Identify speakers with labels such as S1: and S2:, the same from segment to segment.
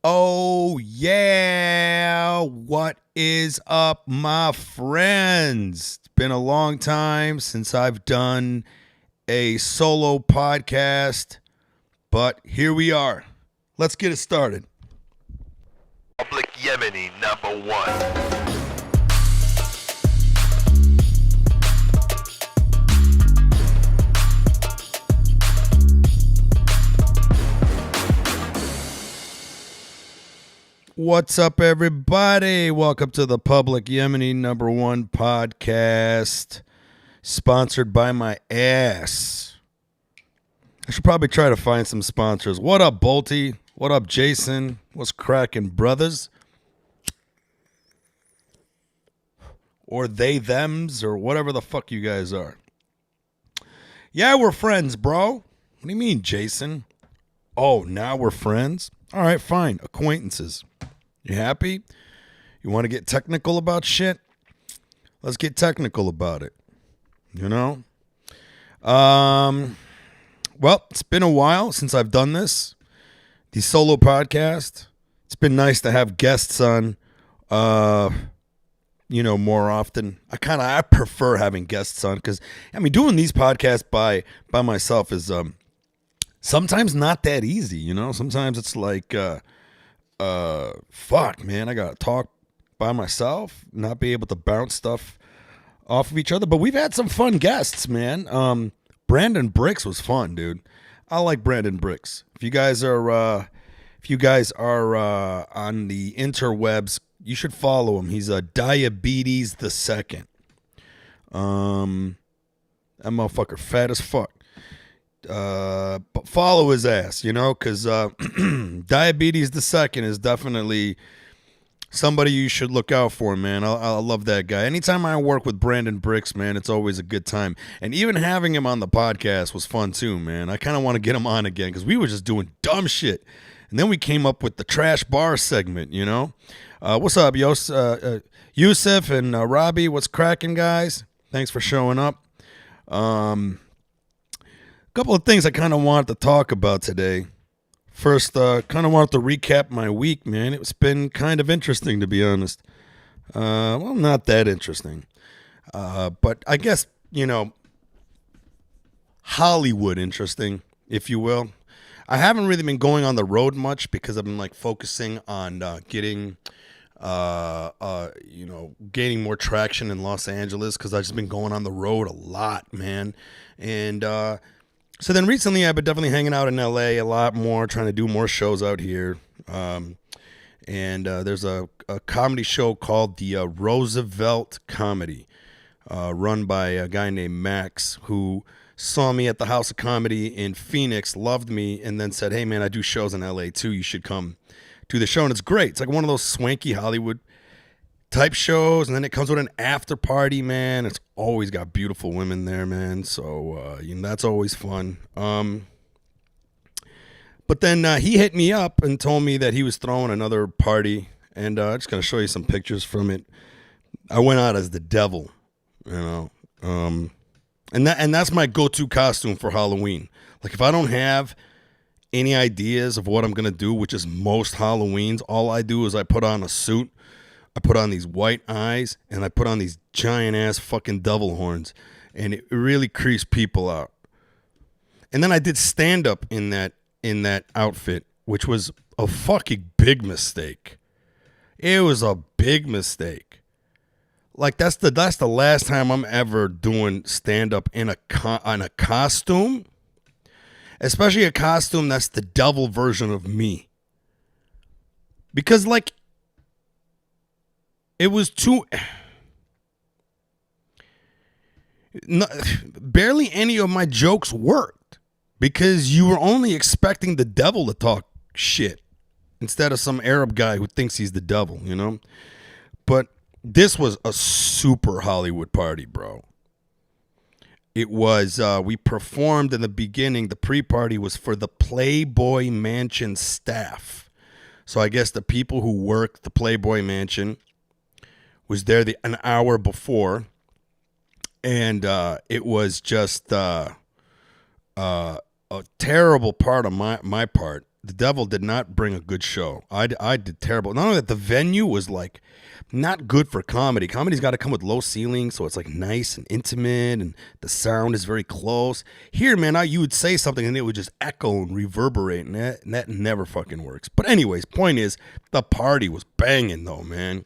S1: Oh, yeah. What is up, my friends? It's been a long time since I've done a solo podcast, but here we are. Let's get it started.
S2: Public Yemeni #1.
S1: What's up, everybody? Welcome to the Public Yemeni #1 podcast, sponsored by my ass. I should probably try to find some sponsors. What up, Bolty? What up, Jason? What's cracking, brothers? Or they, thems, or whatever the fuck you guys are. Yeah, we're friends, bro. What do you mean, Jason? Oh, now we're friends? All right, fine. Acquaintances. You happy? You want to get technical about shit? Let's get technical about it. You know? Well, it's been a while since I've done this. The solo podcast. It's been nice to have guests on, more often. I prefer having guests on because, doing these podcasts by myself is sometimes not that easy, you know? Sometimes it's like, fuck, man, I gotta talk by myself, not be able to bounce stuff off of each other. But we've had some fun guests, man. Brandon Bricks was fun, dude. I like Brandon Bricks. If you guys are on the interwebs, you should follow him. He's a Diabetes the Second. That motherfucker fat as fuck. But follow his ass, because Diabetes the Second is definitely somebody you should look out for, man. I love that guy. Anytime I work with Brandon Bricks, man, it's always a good time. And even having him on the podcast was fun too, man. I kind of want to get him on again because we were just doing dumb shit. And then we came up with the trash bar segment, What's up, Yusuf and Robbie? What's cracking, guys? Thanks for showing up. Couple of things I kind of wanted to talk about today. First, kind of wanted to recap my week, man. It's been kind of interesting, to be honest. Well, not that interesting. But I guess, Hollywood interesting, if you will. I haven't really been going on the road much because I've been focusing on gaining more traction in Los Angeles because I've just been going on the road a lot, man. And so then recently I've been definitely hanging out in LA a lot more, trying to do more shows out here. And there's a comedy show called the Roosevelt Comedy, run by a guy named Max, who saw me at the House of Comedy in Phoenix, loved me, and then said, hey, man, I do shows in LA too. You should come do the show. And it's great. It's like one of those swanky Hollywood type shows, and then it comes with an after party, man. It's always got beautiful women there, man. So that's always fun. But then he hit me up and told me that he was throwing another party, and I'm just gonna show you some pictures from it. I went out as the devil, and that's my go-to costume for Halloween. Like if I don't have any ideas of what I'm gonna do, which is most Halloweens, all I do is I put on a suit. I put on these white eyes, and I put on these giant-ass fucking devil horns, and it really creeps people out. And then I did stand-up in that outfit, which was a fucking big mistake. It was a big mistake. Like, that's the last time I'm ever doing stand-up in a costume, especially a costume that's the devil version of me. Because, it was barely any of my jokes worked because you were only expecting the devil to talk shit instead of some Arab guy who thinks he's the devil, But this was a super Hollywood party, bro. It was, we performed in the beginning. The pre-party was for the Playboy Mansion staff. So I guess the people who work the Playboy Mansion was there an hour before, and it was just a terrible part of my part. the Devil did not bring a good show. I did terrible. Not only that, the venue was like not good for comedy. Comedy's got to come with low ceilings, so it's like nice and intimate, and the sound is very close. Here, man, you would say something and it would just echo and reverberate, and that never fucking works. But anyways, point is, the party was banging though, man.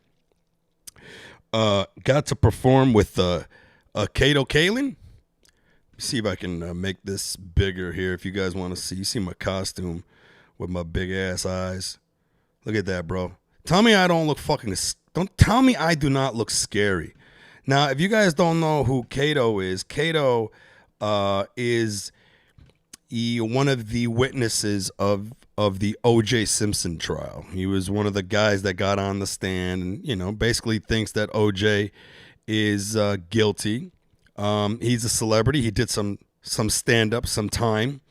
S1: Got to perform with Kato Kalin. See if I can make this bigger here. If you guys want to see, you see my costume with my big ass eyes. Look at that, bro. Tell me I don't look don't tell me I do not look scary. Now, if you guys don't know who Kato is is one of the witnesses of the O.J. Simpson trial. He was one of the guys that got on the stand and, you know, basically thinks that O.J. is guilty. He's a celebrity. He did some stand-up, some time.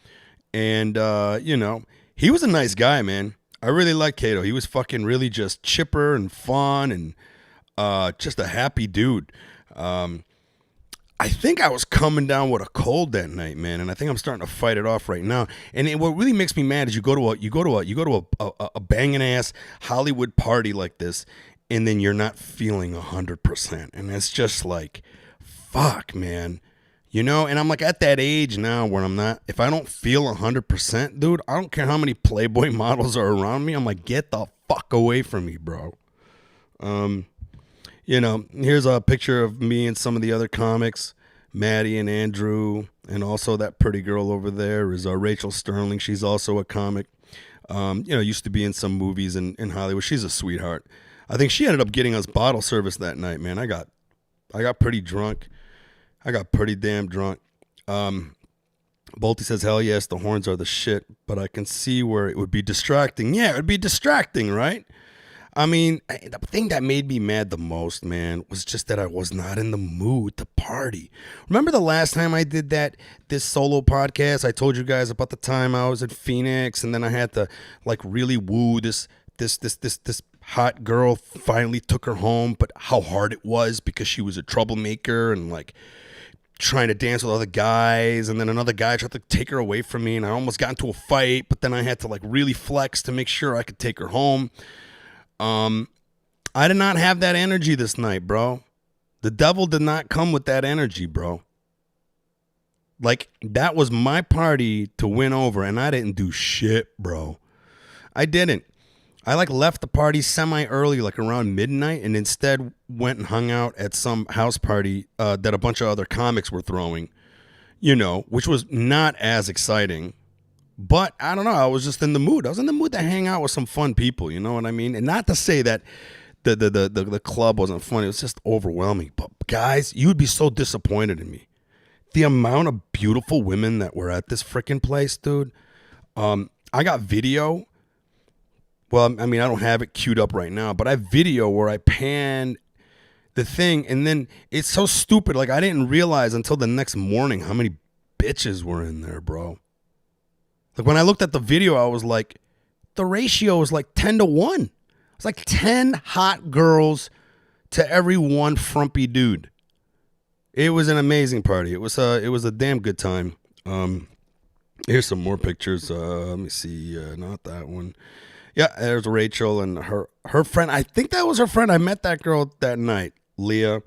S1: And, you know, he was a nice guy, man. I really like Kato. He was fucking really just chipper and fun and just a happy dude. I think I was coming down with a cold that night, man, and I think I'm starting to fight it off right now. And what really makes me mad is you go to a banging ass Hollywood party like this, and then you're not feeling 100%, and it's just like, fuck, man. You know, and I'm like at that age now where I'm not, if I don't feel 100%, dude, I don't care how many Playboy models are around me. I'm like, get the fuck away from me, bro. You know, here's a picture of me and some of the other comics, Maddie and Andrew, and also that pretty girl over there is Rachel Sterling. She's also a comic. You know, used to be in some movies in Hollywood. She's a sweetheart. I think she ended up getting us bottle service that night, man. I got pretty drunk. I got pretty damn drunk. Bolty says, hell yes, the horns are the shit, but I can see where it would be distracting. Yeah, it would be distracting, right? I mean, the thing that made me mad the most, man, was just that I was not in the mood to party. Remember the last time I did this solo podcast? I told you guys about the time I was at Phoenix, and then I had to like really woo this hot girl. Finally took her home, but how hard it was because she was a troublemaker and like trying to dance with other guys, and then another guy tried to take her away from me, and I almost got into a fight, but then I had to like really flex to make sure I could take her home. I did not have that energy this night, bro. The Devil did not come with that energy, bro. Like, that was my party to win over, and I didn't do shit, bro. I didn't. I like left the party semi-early, like around midnight, and instead went and hung out at some house party that a bunch of other comics were throwing, you know, which was not as exciting. But I don't know, I was just in the mood. I was in the mood to hang out with some fun people, you know what I mean? And not to say that the club wasn't fun, it was just overwhelming. But guys, you would be so disappointed in me. The amount of beautiful women that were at this freaking place, dude. I got video. Well, I mean, I don't have it queued up right now, but I have video where I pan the thing, and then it's so stupid. Like, I didn't realize until the next morning how many bitches were in there, bro. Like, when I looked at the video, I was like, the ratio is like 10-1. It's like 10 hot girls to every one frumpy dude. It was an amazing party. It was a damn good time. Here's some more pictures. Let me see. Not that one. Yeah, there's Rachel and her friend. I think that was her friend. I met that girl that night, Leah.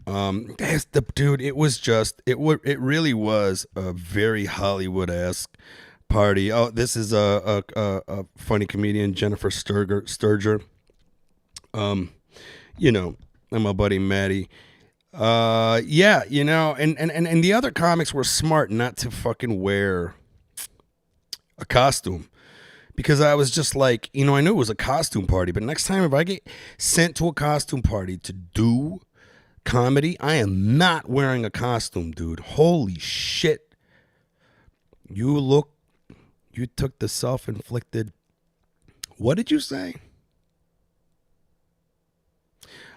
S1: Dude, it was just it really was a very Hollywood-esque party. Oh, this is a funny comedian, Jennifer Sturger. You know, and my buddy Maddie. Yeah, you know, and the other comics were smart not to fucking wear a costume. Because I was just like, you know, I knew it was a costume party, but next time if I get sent to a costume party to do comedy, I am not wearing a costume, dude. Holy shit. You took the self-inflicted, what did you say?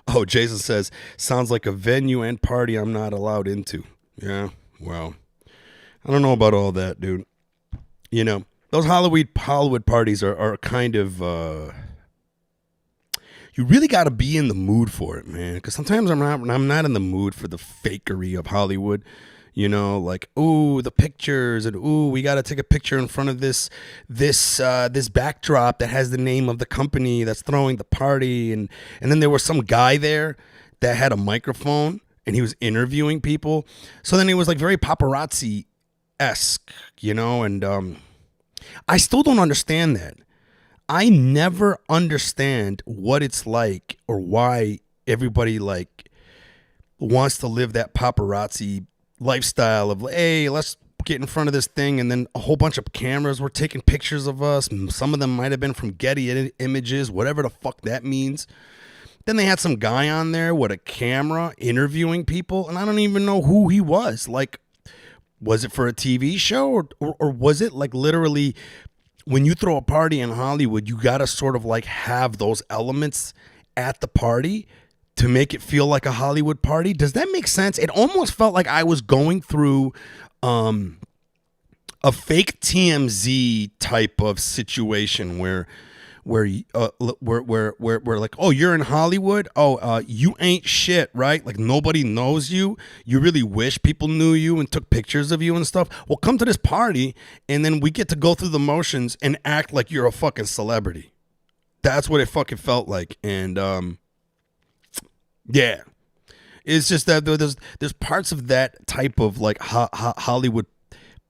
S1: Oh, Jason says, sounds like a venue and party I'm not allowed into. Yeah, well, I don't know about all that, dude. You know. Those Hollywood parties are kind of, you really got to be in the mood for it, man. Because sometimes I'm not in the mood for the fakery of Hollywood. You know, like, ooh, the pictures, and ooh, we got to take a picture in front of this backdrop that has the name of the company that's throwing the party, and then there was some guy there that had a microphone and he was interviewing people. So then it was like very paparazzi-esque, you know, and I still don't understand that. I never understand what it's like or why everybody like wants to live that paparazzi lifestyle of, hey, let's get in front of this thing, and then a whole bunch of cameras were taking pictures of us. Some of them might have been from Getty Images, whatever the fuck that means. Then they had some guy on there with a camera interviewing people, and I don't even know who he was. Like, was it for a TV show, or was it like literally when you throw a party in Hollywood, you got to sort of like have those elements at the party to make it feel like a Hollywood party? Does that make sense? It almost felt like I was going through a fake TMZ type of situation where like, oh, you're in Hollywood? Oh, you ain't shit, right? Like, nobody knows you. You really wish people knew you and took pictures of you and stuff. Well, come to this party, and then we get to go through the motions and act like you're a fucking celebrity. That's what it fucking felt like. And yeah, it's just that there's parts of that type of like Hollywood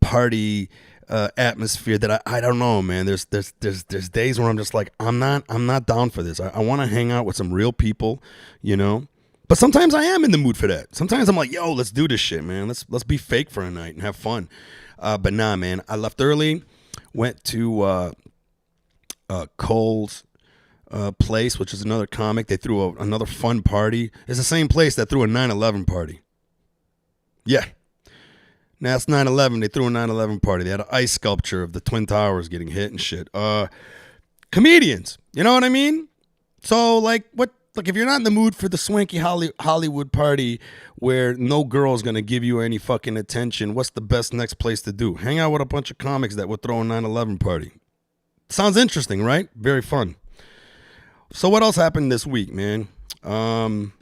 S1: party atmosphere that I don't know, man. There's days where I'm just like, I'm not down for this. I want to hang out with some real people, you know. But sometimes I am in the mood for that. Sometimes I'm like, yo, let's do this shit, man. Let's be fake for a night and have fun. But nah, man. I left early, went to Cole's place, which is another comic. They threw another fun party. It's the same place that threw a 9/11 party. Yeah. Now it's 9/11. They threw a 9/11 party. They had an ice sculpture of the Twin Towers getting hit and shit. Comedians, you know what I mean? So like, what? Like, if you're not in the mood for the swanky Hollywood party where no girl's gonna give you any fucking attention, what's the best next place to do? Hang out with a bunch of comics that would throw a 9/11 party. Sounds interesting, right? Very fun. So what else happened this week, man? Well,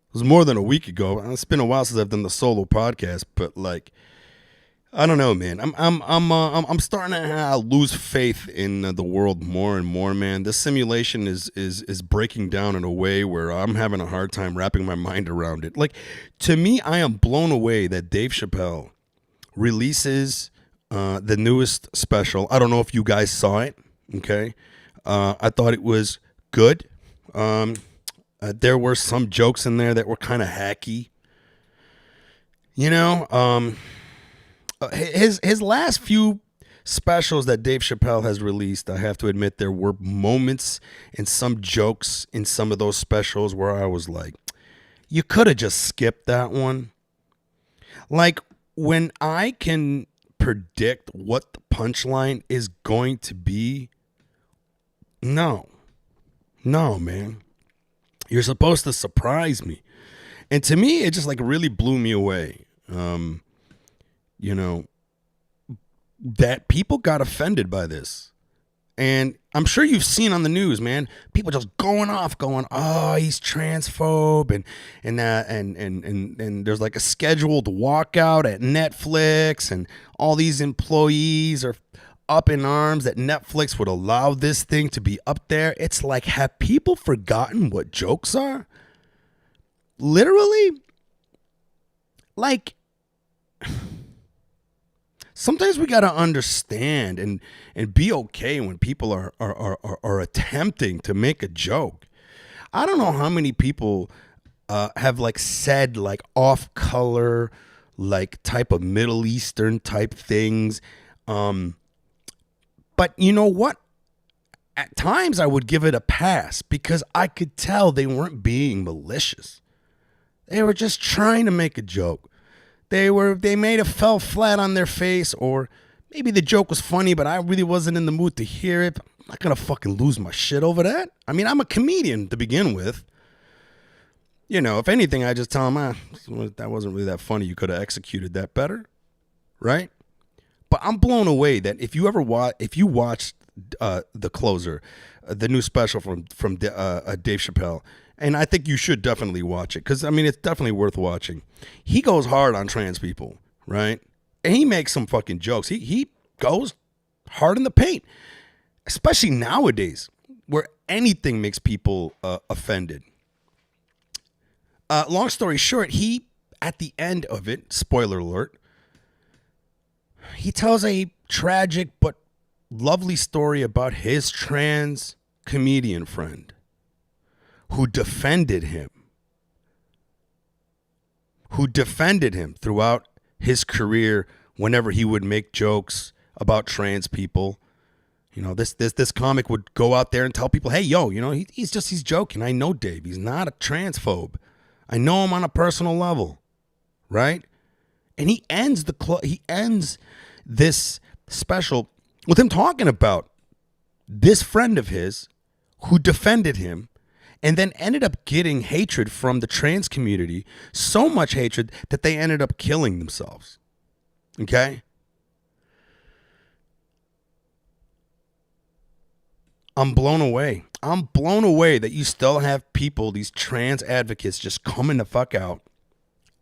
S1: it was more than a week ago. It's been a while since I've done the solo podcast, but like, I don't know, man. I'm starting to lose faith in the world more and more, man. This simulation is breaking down in a way where I'm having a hard time wrapping my mind around it. Like, to me, I am blown away that Dave Chappelle releases the newest special. I don't know if you guys saw it. Okay. I thought it was good. There were some jokes in there that were kind of hacky. You know, his last few specials that Dave Chappelle has released, I have to admit, there were moments and some jokes in some of those specials where I was like, you could have just skipped that one. Like, when I can predict what the punchline is going to be, no, man. You're supposed to surprise me. And to me, it just like really blew me away. You know, that people got offended by this. And I'm sure you've seen on the news, man, people just going off, oh, he's transphobe, and there's like a scheduled walkout at Netflix, and all these employees are up in arms that Netflix would allow this thing to be up there. It's like, have people forgotten what jokes are? Literally? Like, sometimes we got to understand and be okay when people are attempting to make a joke. I don't know how many people have like said like off color, like type of Middle Eastern type things. But you know what? At times I would give it a pass because I could tell they weren't being malicious. They were just trying to make a joke. They may have fell flat on their face, or maybe the joke was funny, but I really wasn't in the mood to hear it. I'm not going to fucking lose my shit over that. I mean, I'm a comedian to begin with. You know, if anything, I just tell them, that wasn't really that funny. You could have executed that better, right? But I'm blown away that if you watched The Closer, the new special from Dave Chappelle, and I think you should definitely watch it because, I mean, it's definitely worth watching. He goes hard on trans people, right? And he makes some fucking jokes. He goes hard in the paint, especially nowadays where anything makes people offended. Long story short, he, at the end of it, spoiler alert, he tells a tragic but lovely story about his trans comedian friend who defended him throughout his career whenever he would make jokes about trans people. You know, this comic would go out there and tell people, hey, yo, you know, he's joking. I know Dave. He's not a transphobe. I know him on a personal level, right? And he ends this special with him talking about this friend of his who defended him and then ended up getting hatred from the trans community, so much hatred that they ended up killing themselves. Okay? I'm blown away. I'm blown away that you still have people, these trans advocates, just coming the fuck out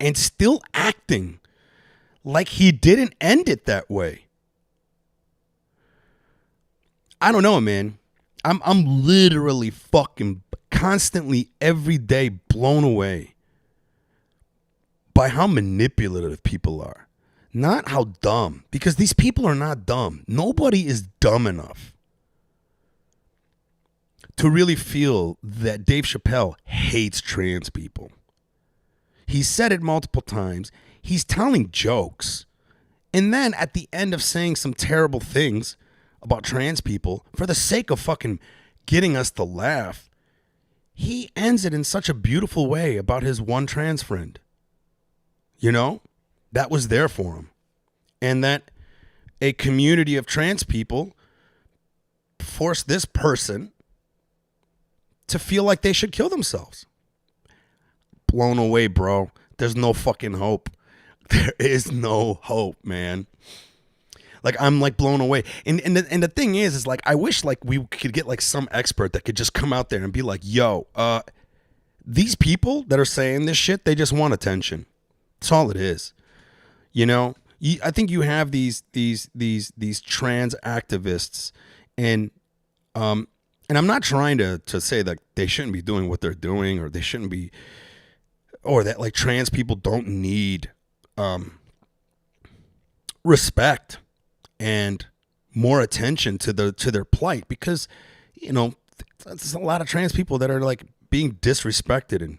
S1: and still acting like he didn't end it that way. I don't know, man. I'm literally fucking constantly every day blown away by how manipulative people are. Not how dumb, because these people are not dumb. Nobody is dumb enough to really feel that Dave Chappelle hates trans people. He's said it multiple times. He's telling jokes. And then at the end of saying some terrible things about trans people, for the sake of fucking getting us to laugh, he ends it in such a beautiful way about his one trans friend. You know, that was there for him. And that a community of trans people forced this person to feel like they should kill themselves. Blown away, bro. There's no fucking hope. There is no hope, man. Like, I'm like blown away. And the thing is like, I wish like we could get like some expert that could just come out there and be like, yo, these people that are saying this shit, they just want attention. That's all it is. You know, I think you have these trans activists, and I'm not trying to say that they shouldn't be doing what they're doing, or they shouldn't be, or that like trans people don't need respect and more attention to their plight, because, you know, there's a lot of trans people that are like being disrespected and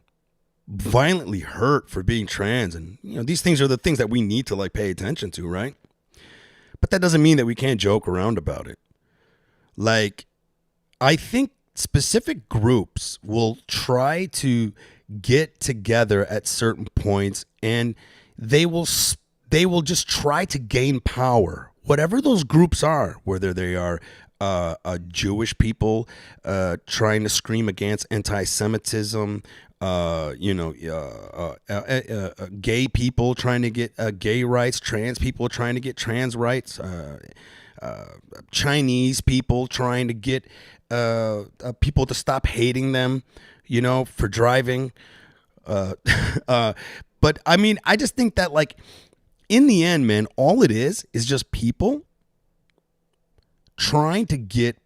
S1: violently hurt for being trans, and you know, these things are the things that we need to like pay attention to, right? But that doesn't mean that we can't joke around about it. Like, I think specific groups will try to get together at certain points, and they will just try to gain power, whatever those groups are, whether they are Jewish people trying to scream against anti-Semitism, gay people trying to get gay rights, trans people trying to get trans rights, Chinese people trying to get people to stop hating them, you know, for driving. But I mean, I just think that like, in the end, man, all it is just people trying to get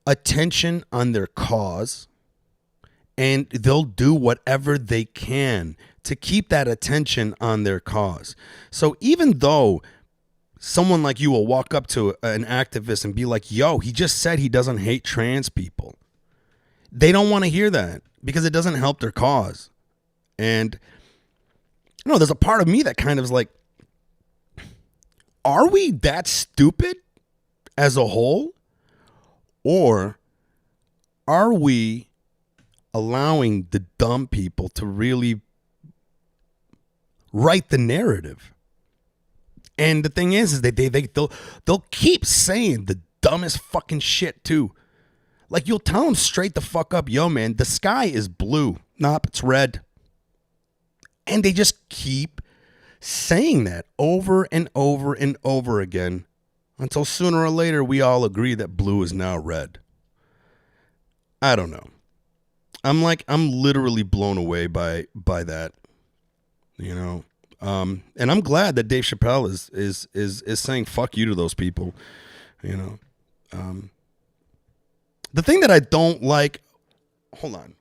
S1: attention on their cause, and they'll do whatever they can to keep that attention on their cause. So even though someone like you will walk up to an activist and be like, yo, he just said he doesn't hate trans people, they don't want to hear that because it doesn't help their cause. And you know, there's a part of me that kind of is like, are we that stupid as a whole? Or are we allowing the dumb people to really write the narrative? And the thing is they'll keep saying the dumbest fucking shit too. Like, you'll tell them straight the fuck up, yo man, the sky is blue. Nope, it's red. And they just keep saying that over and over and over again until sooner or later we all agree that blue is now red. I don't know. I'm literally blown away by that, you know. And I'm glad that Dave Chappelle is saying fuck you to those people, you know. The thing that I don't like, hold on.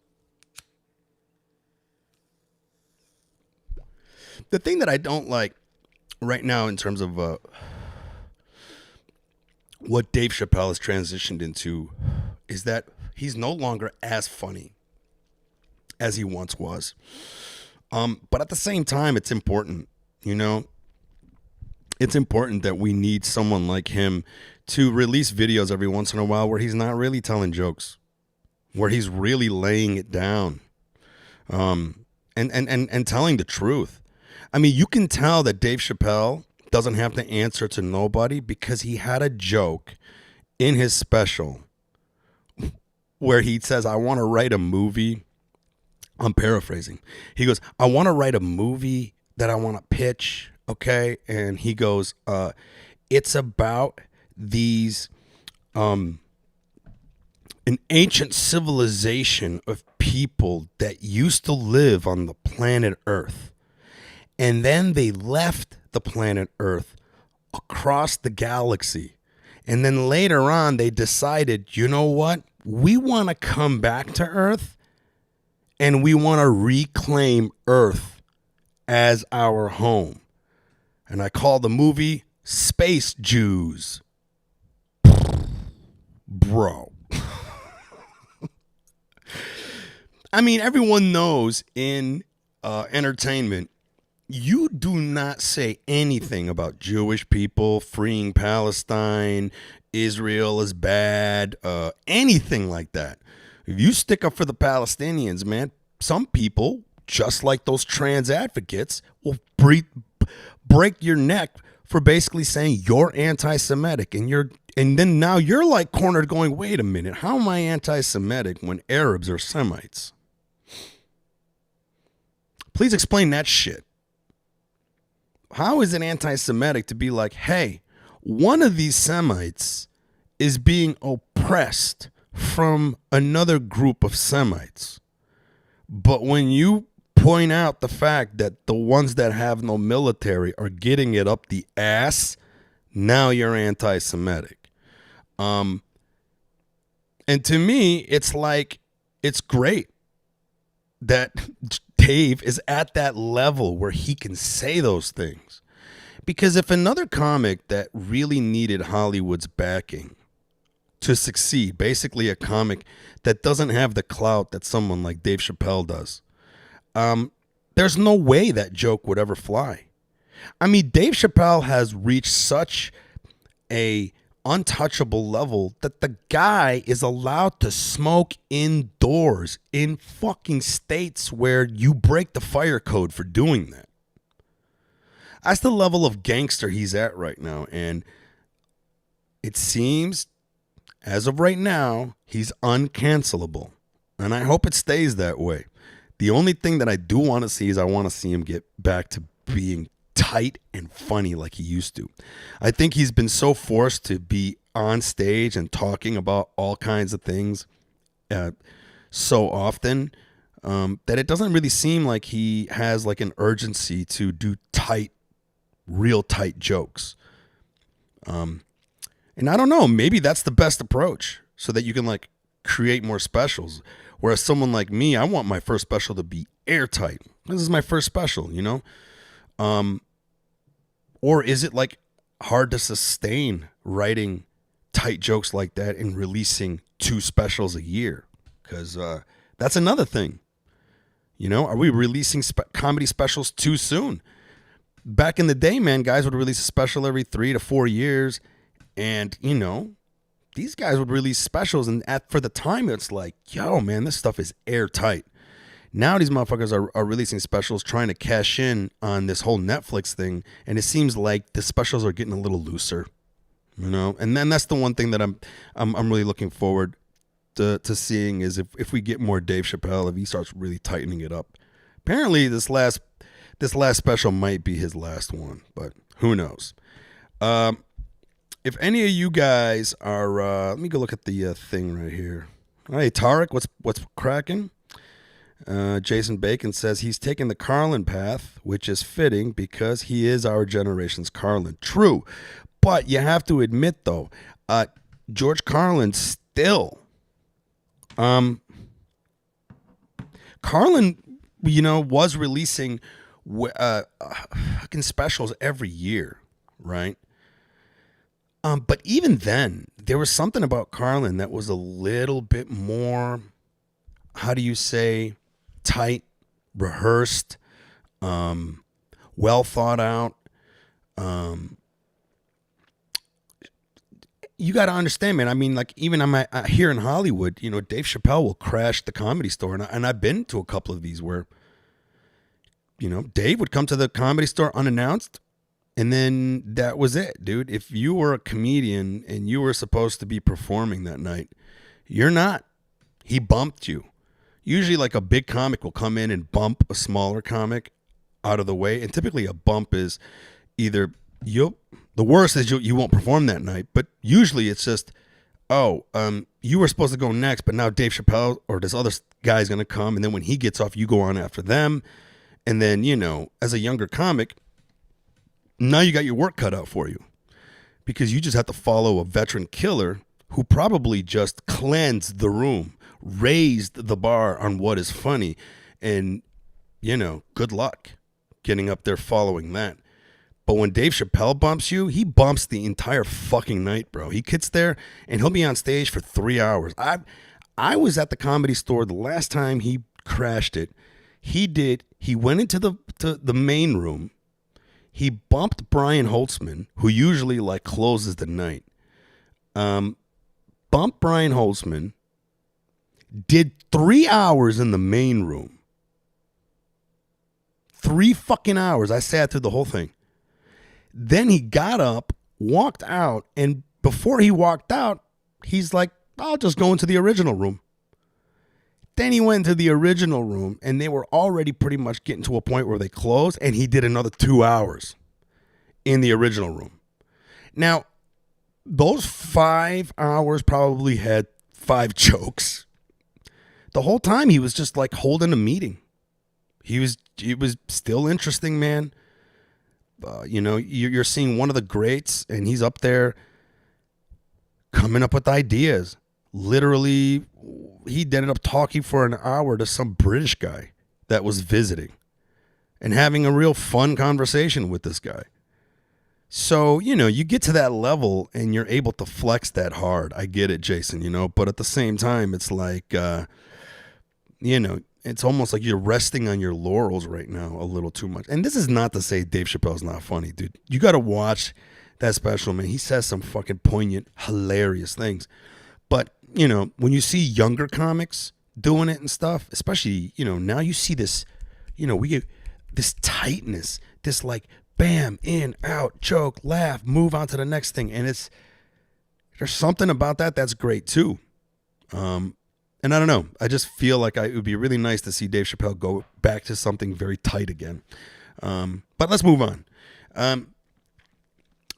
S1: The thing that I don't like right now in terms of what Dave Chappelle has transitioned into is that he's no longer as funny as he once was. But at the same time, it's important, you know. It's important that we need someone like him to release videos every once in a while where he's not really telling jokes, where he's really laying it down, and telling the truth. I mean, you can tell that Dave Chappelle doesn't have to answer to nobody because he had a joke in his special where he says, I want to write a movie. I'm paraphrasing. He goes, I want to write a movie that I want to pitch. Okay. And he goes, it's about these, an ancient civilization of people that used to live on the planet Earth. And then they left the planet Earth across the galaxy. And then later on, they decided, you know what? We want to come back to Earth and we want to reclaim Earth as our home. And I call the movie Space Jews. Bro. I mean, everyone knows in entertainment, you do not say anything about Jewish people freeing Palestine, Israel is bad, anything like that. If you stick up for the Palestinians, man, some people, just like those trans advocates, will break your neck for basically saying you're anti-Semitic, and then now you're like cornered going, wait a minute, how am I anti-Semitic when Arabs are Semites? Please explain that shit. How is it anti-Semitic to be like, hey, one of these Semites is being oppressed from another group of Semites? But when you point out the fact that the ones that have no military are getting it up the ass, now you're anti-Semitic. And to me, it's like, it's great that Dave is at that level where he can say those things. Because if another comic that really needed Hollywood's backing to succeed, basically a comic that doesn't have the clout that someone like Dave Chappelle does, there's no way that joke would ever fly. I mean, Dave Chappelle has reached such a untouchable level that the guy is allowed to smoke indoors in fucking states where you break the fire code for doing that. That's the level of gangster he's at right now. And it seems, as of right now, he's uncancelable. And I hope it stays that way. The only thing that I do want to see is I want to see him get back to being tight and funny like he used to. I think he's been so forced to be on stage and talking about all kinds of things so often that it doesn't really seem like he has like an urgency to do tight, real tight jokes. And I don't know, maybe that's the best approach so that you can like create more specials. Whereas someone like me, I want my first special to be airtight. This is my first special, you know? Or is it like hard to sustain writing tight jokes like that and releasing 2 specials a year? Because that's another thing. You know, are we releasing comedy specials too soon? Back in the day, man, guys would release a special every 3 to 4 years. And, you know, these guys would release specials. And for the time, it's like, yo, man, this stuff is airtight. Now these motherfuckers are releasing specials trying to cash in on this whole Netflix thing. And it seems like the specials are getting a little looser, you know? And then that's the one thing that I'm really looking forward to seeing is if we get more Dave Chappelle, if he starts really tightening it up. Apparently this last special might be his last one, but who knows? If any of you guys are, let me go look at the thing right here. Hey, Tarek, what's cracking? Jason Bacon says he's taking the Carlin path, which is fitting because he is our generation's Carlin. True, but you have to admit though, George Carlin still, Carlin, was releasing fucking specials every year, right? But even then, there was something about Carlin that was a little bit more, how do you say, tight, rehearsed, well thought out. You got to understand, man. I mean, like, even I'm here in Hollywood, Dave Chappelle will crash the Comedy Store, and I've been to a couple of these where, Dave would come to the Comedy Store unannounced, and then that was it, dude. If you were a comedian and you were supposed to be performing that night, you're not. He bumped you. Usually, like, a big comic will come in and bump a smaller comic out of the way, and typically a bump is either the worst is you won't perform that night, but usually it's just, you were supposed to go next, but now Dave Chappelle or this other guy's gonna come, and then when he gets off, you go on after them, and then as a younger comic, now you got your work cut out for you because you just have to follow a veteran killer who probably just cleansed the room, raised the bar on what is funny, and good luck getting up there following that. But when Dave Chappelle bumps you, he bumps the entire fucking night, bro. He gets there and he'll be on stage for 3 hours. I was at the Comedy Store the last time he crashed it. He went into the main room. He bumped Brian Holtzman, who usually like closes the night. Bumped Brian Holtzman. Did 3 hours in the main room. 3 fucking hours. I sat through the whole thing. Then he got up, walked out, and before he walked out, he's like, I'll just go into the original room. Then he went to the original room, and they were already pretty much getting to a point where they closed, and he did another 2 hours in the original room. Now, those 5 hours probably had 5 jokes. The whole time he was just like holding a meeting. It was still interesting, man. You're seeing one of the greats, and he's up there coming up with ideas. Literally, he ended up talking for an hour to some British guy that was visiting and having a real fun conversation with this guy. So, you get to that level and you're able to flex that hard. I get it, Jason, but at the same time, it's like, it's almost like you're resting on your laurels right now a little too much. And this is not to say Dave Chappelle's not funny, dude. You got to watch that special, man. He says some fucking poignant, hilarious things. But, when you see younger comics doing it and stuff, especially, now you see this, we get this tightness, this like, bam, in, out, joke, laugh, move on to the next thing. And there's something about that that's great too. And I don't know. I just feel like it would be really nice to see Dave Chappelle go back to something very tight again. But let's move on.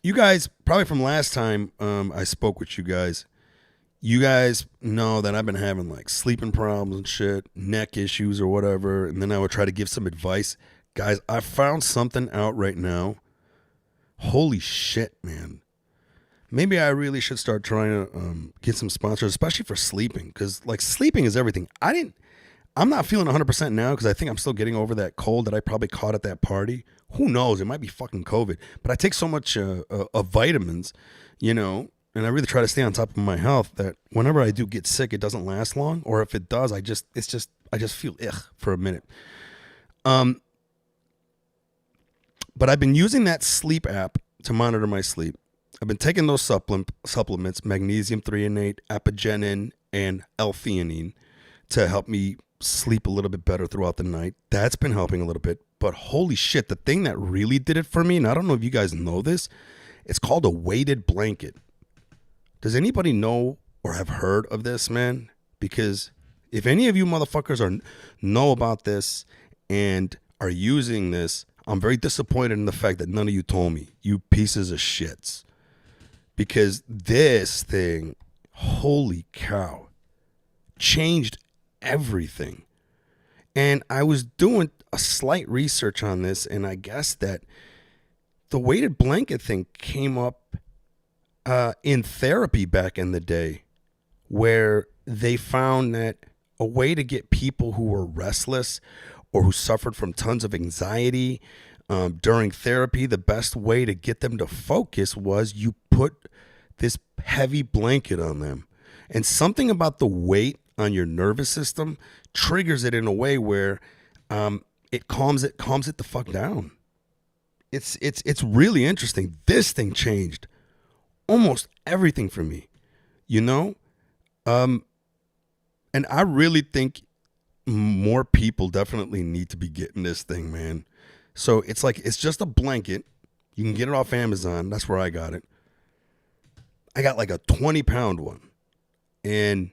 S1: You guys, probably from last time I spoke with you guys know that I've been having like sleeping problems and shit, neck issues or whatever. And then I would try to give some advice. Guys, I found something out right now. Holy shit, man. Maybe I really should start trying to get some sponsors, especially for sleeping, because like sleeping is everything. I'm not feeling 100% now because I think I'm still getting over that cold that I probably caught at that party. Who knows? It might be fucking COVID. But I take so much of vitamins, and I really try to stay on top of my health that whenever I do get sick, it doesn't last long. Or if it does, I just feel for a minute. But I've been using that sleep app to monitor my sleep. I've been taking those supplements, magnesium threonate, apigenin, and L-theanine to help me sleep a little bit better throughout the night. That's been helping a little bit. But holy shit, the thing that really did it for me, and I don't know if you guys know this, it's called a weighted blanket. Does anybody know or have heard of this, man? Because if any of you motherfuckers know about this and are using this, I'm very disappointed in the fact that none of you told me, you pieces of shits. Because this thing, holy cow, changed everything. And I was doing a slight research on this, and I guess that the weighted blanket thing came up in therapy back in the day, where they found that a way to get people who were restless or who suffered from tons of anxiety during therapy, the best way to get them to focus was you put this heavy blanket on them. And something about the weight on your nervous system triggers it in a way where it calms it the fuck down. It's really interesting. This thing changed almost everything for me, you know? And I really think more people definitely need to be getting this thing, man. So it's like, it's just a blanket. You can get it off Amazon. That's where I got it. I got like a 20-pound one. And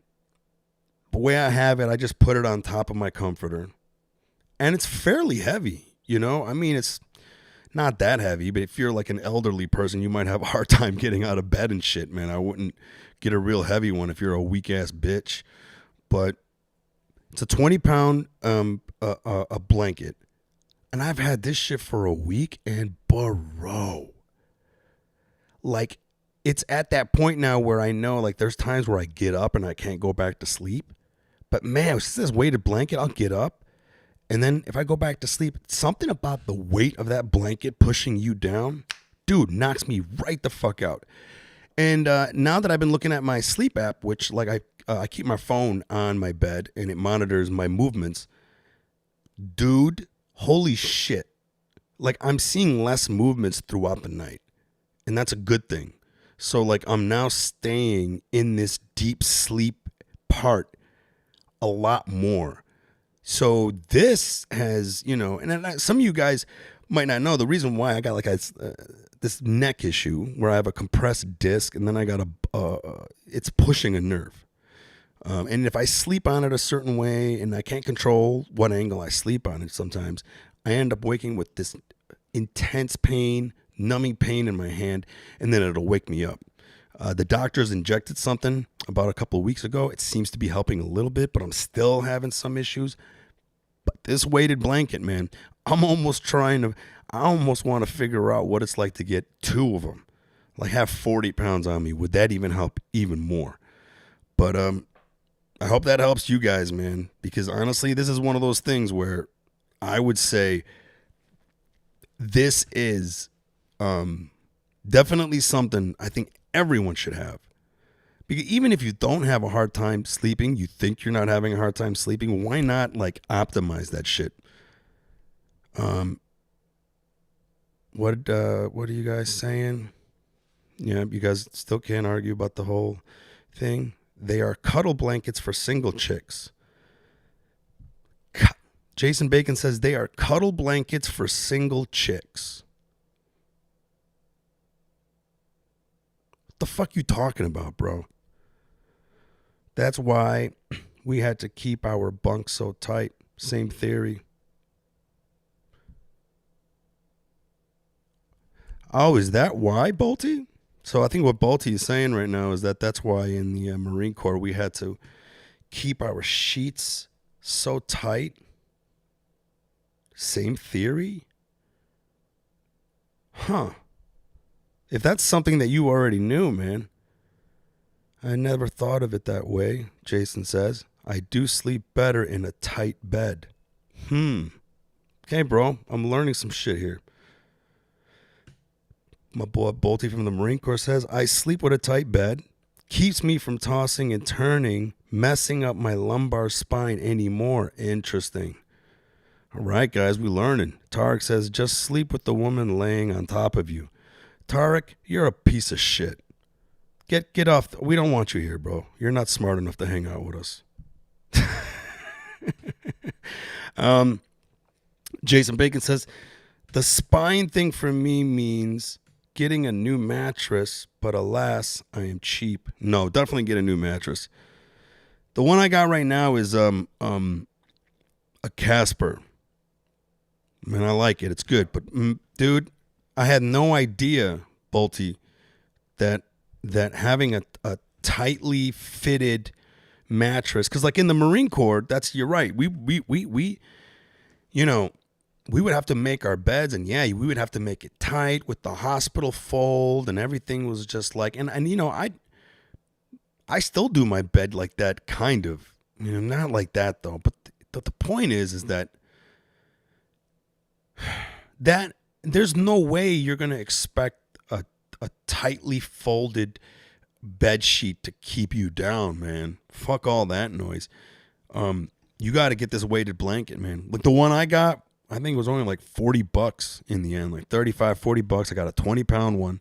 S1: the way I have it, I just put it on top of my comforter. And it's fairly heavy, you know? I mean, it's not that heavy, but if you're like an elderly person, you might have a hard time getting out of bed and shit, man. I wouldn't get a real heavy one if you're a weak-ass bitch. But it's a 20-pound a blanket. And I've had this shit for a week, and bro, like, it's at that point now where I know, like, there's times where I get up and I can't go back to sleep. But man, with this weighted blanket, I'll get up. And then if I go back to sleep, something about the weight of that blanket pushing you down, dude, knocks me right the fuck out. And now that I've been looking at my sleep app, which, like, I keep my phone on my bed and it monitors my movements, dude, holy shit. Like, I'm seeing less movements throughout the night. And that's a good thing. So, like, I'm now staying in this deep sleep part a lot more. So this has, you know, and some of you guys might not know the reason why I got like this neck issue where I have a compressed disc, and then I got it's pushing a nerve. And if I sleep on it a certain way and I can't control what angle I sleep on it sometimes, I end up waking with this intense pain, numbing pain in my hand, and then it'll wake me up. The doctors injected something about a couple of weeks ago. It seems to be helping a little bit, but I'm still having some issues. But this weighted blanket, man, I almost want to figure out what it's like to get two of them. Like, have 40 pounds on me. Would that even help even more? But I hope that helps you guys, man, because honestly, this is one of those things where I would say this is definitely something I think everyone should have. Because even if you don't have a hard time sleeping, you think you're not having a hard time sleeping, why not, like, optimize that shit? What are you guys saying? Yeah, you guys still can't argue about the whole thing. They are cuddle blankets for single chicks. Jason Bacon says they are cuddle blankets for single chicks. What the fuck you talking about, bro? That's why we had to keep our bunk so tight. Same theory. Oh, is that why, Bolty? So I think what Bolty is saying right now is that that's why in the Marine Corps we had to keep our sheets so tight. Same theory? Huh. If that's something that you already knew, man. I never thought of it that way, Jason says. I do sleep better in a tight bed. Okay, bro. I'm learning some shit here. My boy Bolty from the Marine Corps says, I sleep with a tight bed. Keeps me from tossing and turning, messing up my lumbar spine anymore. Interesting. All right, guys, we learning. Tarek says, just sleep with the woman laying on top of you. Tarek, you're a piece of shit. Get off. We don't want you here, bro. You're not smart enough to hang out with us. Jason Bacon says, the spine thing for me means getting a new mattress, but alas, I am cheap. No, definitely get a new mattress. The one I got right now is a Casper. Man, I like it. It's good. But, dude, I had no idea, Bolty, that having a tightly fitted mattress. Because like in the Marine Corps, you're right. We you know, we would have to make our beds, and yeah, we would have to make it tight with the hospital fold, and everything was just like, and you know, I still do my bed like that, kind of, you know, not like that though. But the point is that there's no way you're gonna expect a tightly folded bed sheet to keep you down, man. Fuck all that noise. You got to get this weighted blanket, man. Like the one I got, I think it was only like $40 in the end, like $35-40. I got a 20-pound one.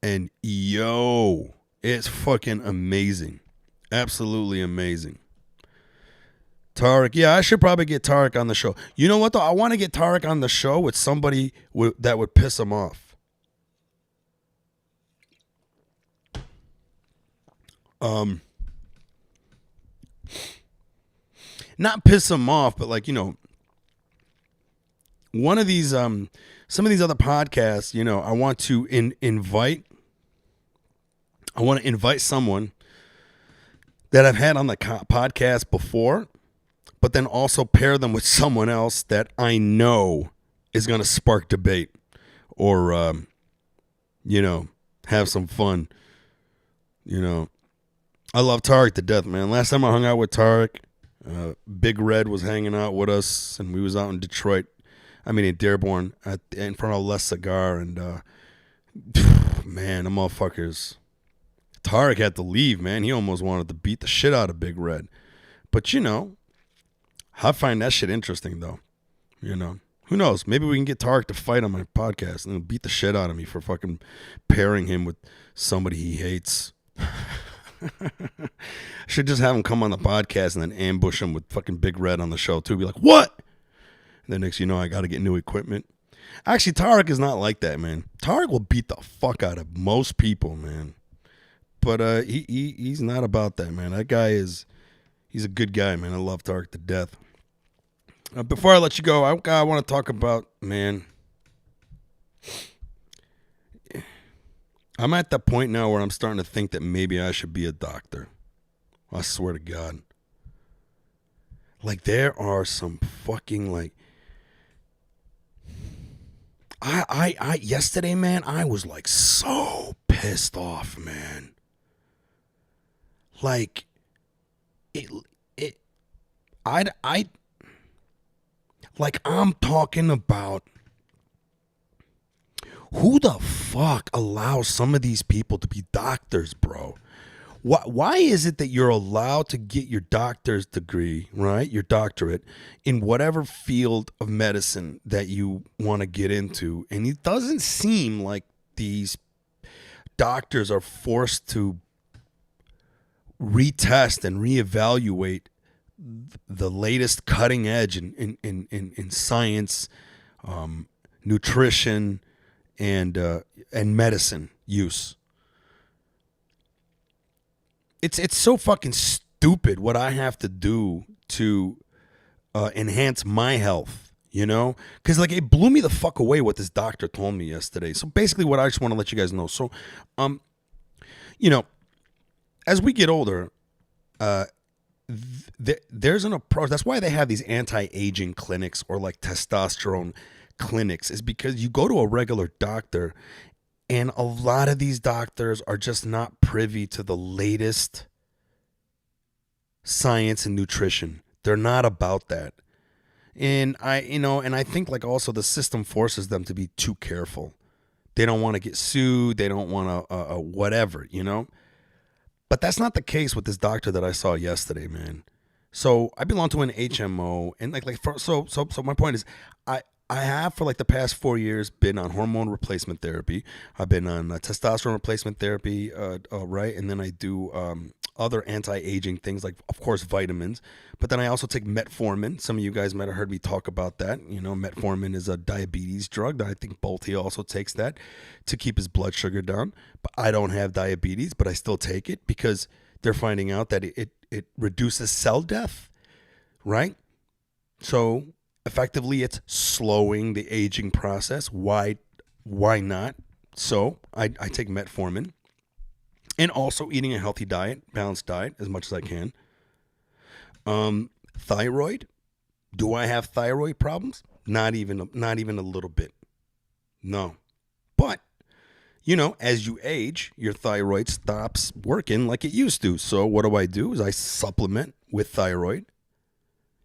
S1: And yo, it's fucking amazing. Absolutely amazing. Tarek, yeah, I should probably get Tarek on the show. You know what though? I want to get Tarek on the show with somebody that would piss him off. Not piss him off, but like, you know, one of these, some of these other podcasts, you know, I want to invite someone that I've had on the podcast before, but then also pair them with someone else that I know is going to spark debate or, you know, have some fun. You know, I love Tarek to death, man. Last time I hung out with Tarek, Big Red was hanging out with us, and we was out in Detroit. I mean, in Dearborn, in front of Les Cigar, and man, the motherfuckers. Tarek had to leave, man. He almost wanted to beat the shit out of Big Red. But, you know, I find that shit interesting, though. You know, who knows? Maybe we can get Tarek to fight on my podcast and beat the shit out of me for fucking pairing him with somebody he hates. Should just have him come on the podcast and then ambush him with fucking Big Red on the show, too. Be like, what? And then next you know, I got to get new equipment. Actually, Tarek is not like that, man. Tarek will beat the fuck out of most people, man. But he's not about that, man. That guy he's a good guy, man. I love Tarek to death. Before I let you go, I want to talk about, man, I'm at that point now where I'm starting to think that maybe I should be a doctor. I swear to God. Like, there are some fucking, like, I yesterday, man, I was like so pissed off, man. Like, like, I'm talking about who the fuck allows some of these people to be doctors, bro? Why is it that you're allowed to get your doctor's degree, right? Your doctorate in whatever field of medicine that you want to get into, and it doesn't seem like these doctors are forced to retest and reevaluate the latest cutting edge in science, nutrition, and medicine use. It's so fucking stupid what I have to do to enhance my health, you know? Because, like, it blew me the fuck away what this doctor told me yesterday. So basically what I just want to let you guys know. So, you know, as we get older, there's an approach. That's why they have these anti-aging clinics or like testosterone clinics, is because you go to a regular doctor and a lot of these doctors are just not privy to the latest science and nutrition. They're not about that. And I think like also the system forces them to be too careful. They don't want to get sued. They don't want to whatever, you know? But that's not the case with this doctor that I saw yesterday, man. So I belong to an HMO, and so my point is, I have for like the past 4 years been on hormone replacement therapy. I've been on testosterone replacement therapy, right? And then I do other anti-aging things like, of course, vitamins. But then I also take metformin. Some of you guys might have heard me talk about that. You know, metformin is a diabetes drug that I think Bolte also takes that to keep his blood sugar down. But I don't have diabetes, but I still take it because they're finding out that it reduces cell death, right? So effectively, it's slowing the aging process. Why not? So I take metformin. And also eating a healthy diet, balanced diet, as much as I can. Thyroid. Do I have thyroid problems? Not even a little bit. No. But, as you age, your thyroid stops working like it used to. So what do? Is I supplement with thyroid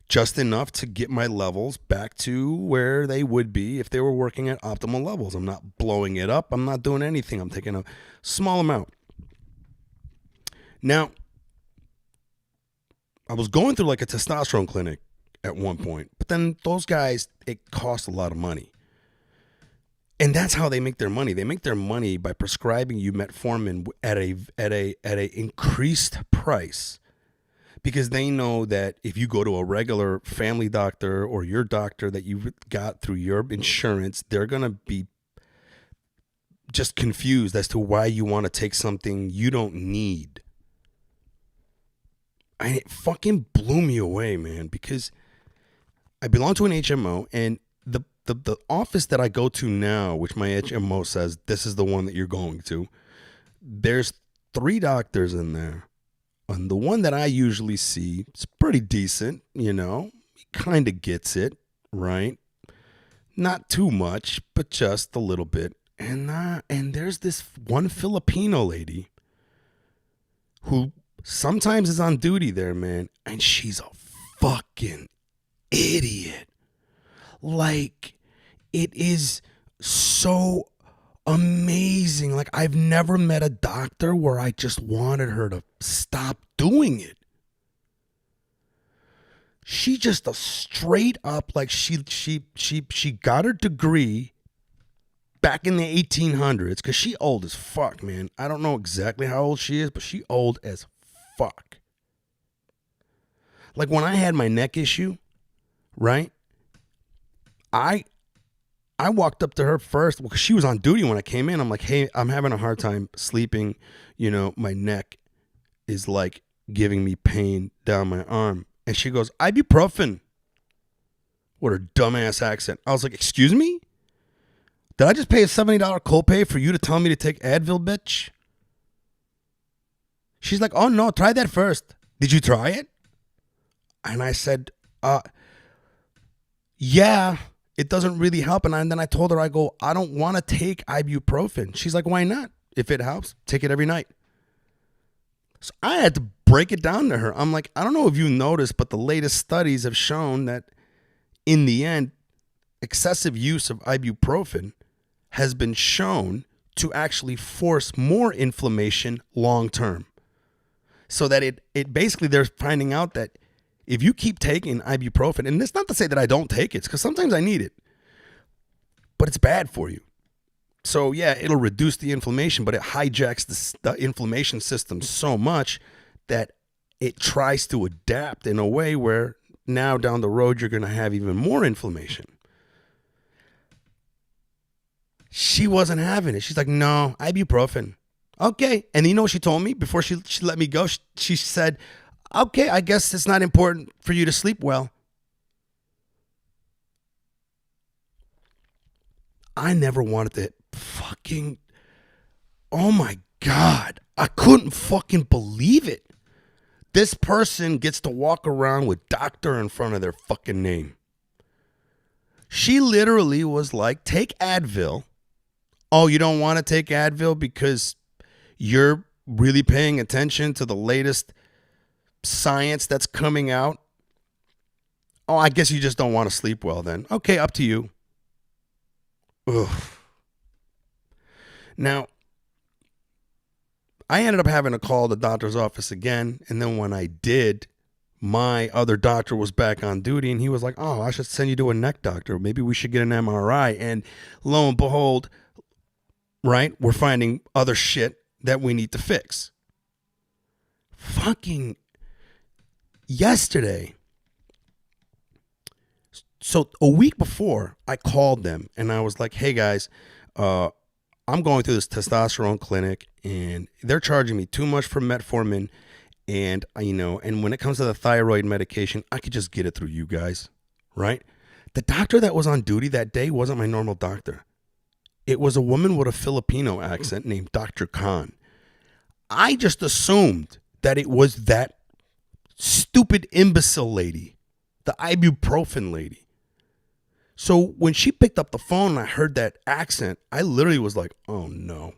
S1: just enough to get my levels back to where they would be if they were working at optimal levels. I'm not blowing it up. I'm not doing anything. I'm taking a small amount. Now, I was going through like a testosterone clinic at one point, but then those guys, it costs a lot of money. And that's how they make their money. They make their money by prescribing you metformin at a increased price, because they know that if you go to a regular family doctor or your doctor that you got through your insurance, they're going to be just confused as to why you want to take something you don't need. And it fucking blew me away, man, because I belong to an HMO, and the office that I go to now, which my HMO says this is the one that you're going to, there's 3 doctors in there. And the one that I usually see, it's pretty decent, he kind of gets it, right? Not too much, but just a little bit. And there's this one Filipino lady who sometimes is on duty there, man, and she's a fucking idiot. Like, it is so amazing. Like, I've never met a doctor where I just wanted her to stop doing it. She just a straight up, like, she got her degree back in the 1800s, because she old as fuck, man. I don't know exactly how old she is, but she old as fuck. Like, when I had my neck issue, right? I walked up to her first because she was on duty when I came in. I'm like, hey, I'm having a hard time sleeping. My neck is like giving me pain down my arm. And she goes, ibuprofen. What a dumbass accent. I was like, excuse me? Did I just pay a $70 copay for you to tell me to take Advil, bitch? She's like, oh no, try that first. Did you try it? And I said, yeah. It doesn't really help. And then I told her, I go, I don't want to take ibuprofen. She's like, why not? If it helps, take it every night. So I had to break it down to her. I'm like, I don't know if you noticed, but the latest studies have shown that in the end, excessive use of ibuprofen has been shown to actually force more inflammation long term. So that it basically, they're finding out that if you keep taking ibuprofen, and it's not to say that I don't take it, because sometimes I need it, but it's bad for you. So yeah, it'll reduce the inflammation, but it hijacks the inflammation system so much that it tries to adapt in a way where now down the road you're going to have even more inflammation. She wasn't having it. She's like, no, ibuprofen. Okay. And you know what she told me before she let me go? She said, okay, I guess it's not important for you to sleep well. I never wanted to fucking, oh my God, I couldn't fucking believe it. This person gets to walk around with doctor in front of their fucking name. She literally was like, take Advil. Oh, you don't want to take Advil because you're really paying attention to the latest science that's coming out? Oh, I guess you just don't want to sleep well then. Okay, up to you. Ugh. Now, I ended up having to call the doctor's office again, and then when I did, my other doctor was back on duty, and he was like, oh, I should send you to a neck doctor. Maybe we should get an MRI. And lo and behold, right, we're finding other shit that we need to fix. Fucking yesterday. So a week before, I called them and I was like, hey guys, I'm going through this testosterone clinic and they're charging me too much for metformin. And, and when it comes to the thyroid medication, I could just get it through you guys, right? The doctor that was on duty that day wasn't my normal doctor. It was a woman with a Filipino accent named Dr. Khan. I just assumed that it was that stupid imbecile lady, the ibuprofen lady. So when she picked up the phone and I heard that accent, I literally was like, oh no.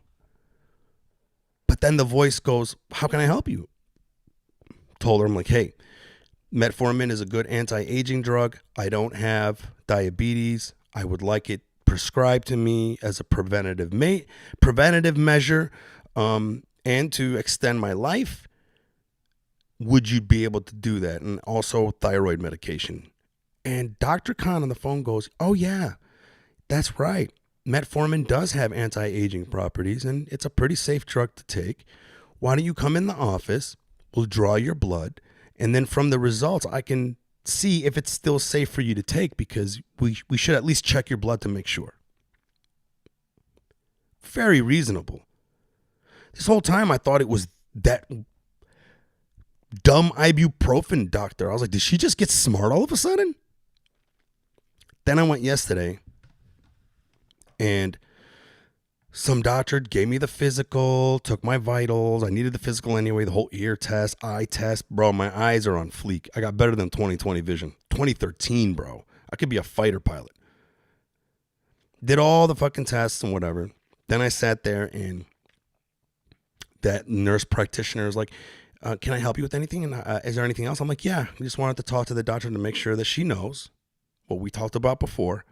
S1: But then the voice goes, how can I help you? Told her, I'm like, hey, metformin is a good anti-aging drug. I don't have diabetes. I would like it prescribed to me as a preventative measure and to extend my life. Would you be able to do that? And also thyroid medication. And Dr. Khan on the phone goes, oh yeah, that's right. Metformin does have anti-aging properties and it's a pretty safe drug to take. Why don't you come in the office? We'll draw your blood. And then from the results, I can see if it's still safe for you to take because we should at least check your blood to make sure. Very reasonable. This whole time I thought it was that dumb ibuprofen doctor. I was like, did she just get smart all of a sudden? Then I went yesterday and some doctor gave me the physical, took my vitals. I needed the physical anyway, the whole ear test, eye test. Bro, my eyes are on fleek. I got better than 20/20 vision. 2013, bro. I could be a fighter pilot. Did all the fucking tests and whatever. Then I sat there and that nurse practitioner was like, can I help you with anything? And is there anything else? I'm like, yeah. I just wanted to talk to the doctor to make sure that she knows what we talked about before,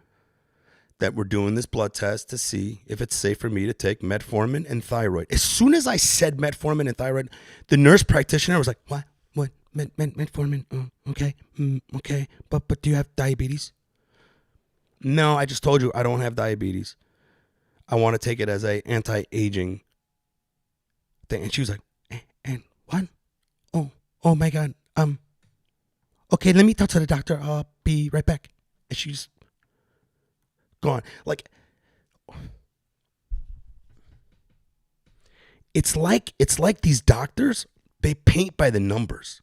S1: that we're doing this blood test to see if it's safe for me to take metformin and thyroid. As soon as I said metformin and thyroid, the nurse practitioner was like, what? Metformin? Oh, okay. Okay. But do you have diabetes? No, I just told you I don't have diabetes. I want to take it as a anti-aging thing. And she was like, and what? Oh my God. Okay, let me talk to the doctor. I'll be right back. And she's gone. Like, it's like these doctors, they paint by the numbers.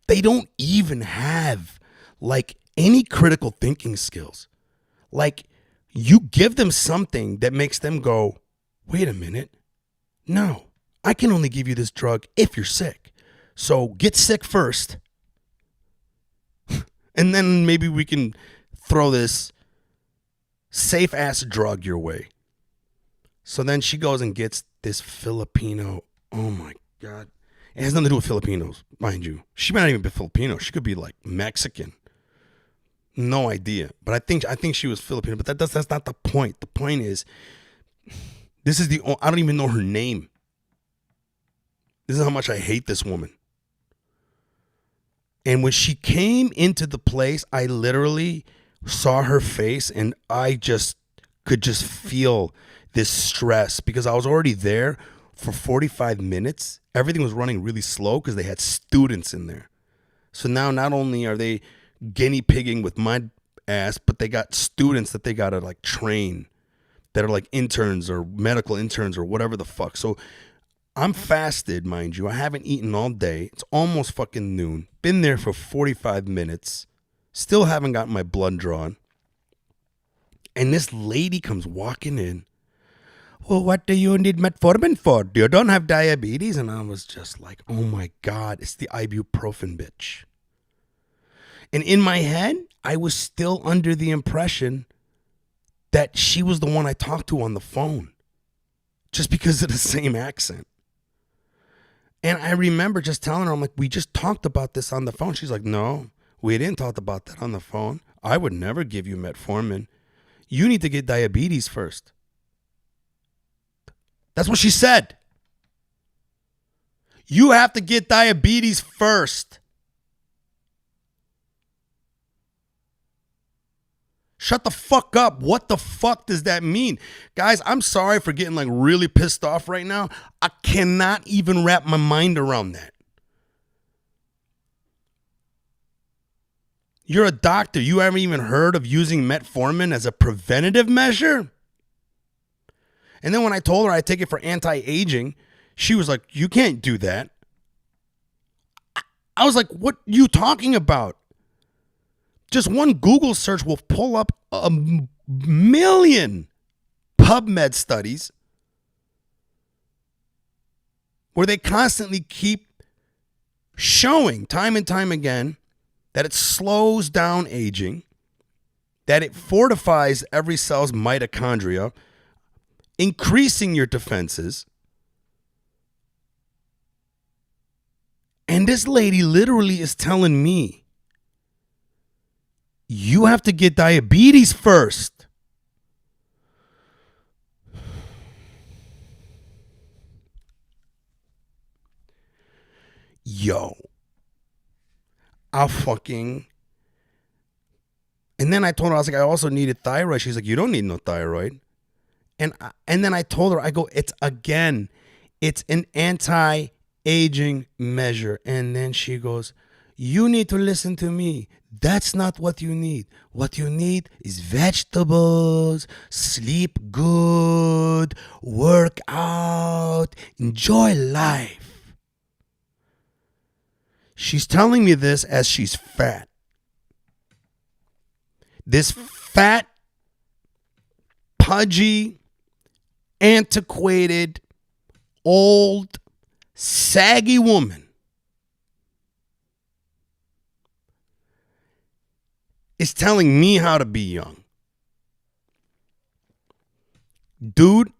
S1: They don't even have like any critical thinking skills. Like, you give them something that makes them go, wait a minute. No, I can only give you this drug if you're sick. So get sick first. And then maybe we can throw this safe ass drug your way. So then she goes and gets this Filipino. Oh my God. It has nothing to do with Filipinos, mind you. She might not even be Filipino. She could be like Mexican. No idea. But I think she was Filipino. But that's not the point. The point is, I don't even know her name. This is how much I hate this woman. And when she came into the place, I literally saw her face and I could just feel this stress because I was already there for 45 minutes. Everything was running really slow because they had students in there. So now not only are they guinea pigging with my ass, but they got students that they got to like train that are like interns or medical interns or whatever the fuck. So I'm fasted, mind you. I haven't eaten all day. It's almost fucking noon. Been there for 45 minutes. Still haven't gotten my blood drawn. And this lady comes walking in. Well, what do you need metformin for? You don't have diabetes? And I was just like, oh my God, it's the ibuprofen bitch. And in my head, I was still under the impression that she was the one I talked to on the phone. Just because of the same accent. And I remember just telling her, I'm like, we just talked about this on the phone. She's like, no, we didn't talk about that on the phone. I would never give you metformin. You need to get diabetes first. That's what she said. You have to get diabetes first. Shut the fuck up. What the fuck does that mean? Guys, I'm sorry for getting like really pissed off right now. I cannot even wrap my mind around that. You're a doctor. You haven't even heard of using metformin as a preventative measure? And then when I told her I take it for anti-aging, she was like, you can't do that. I was like, what are you talking about? Just one Google search will pull up 1 million PubMed studies where they constantly keep showing time and time again that it slows down aging, that it fortifies every cell's mitochondria, increasing your defenses. And this lady literally is telling me, you have to get diabetes first. Yo. And then I told her, I was like, I also needed thyroid. She's like, you don't need no thyroid. And then I told her, I go, it's an anti-aging measure. And then she goes, you need to listen to me. That's not what you need. What you need is vegetables, sleep good, work out, enjoy life. She's telling me this as she's fat. This fat, pudgy, antiquated, old, saggy woman is telling me how to be young. Dude.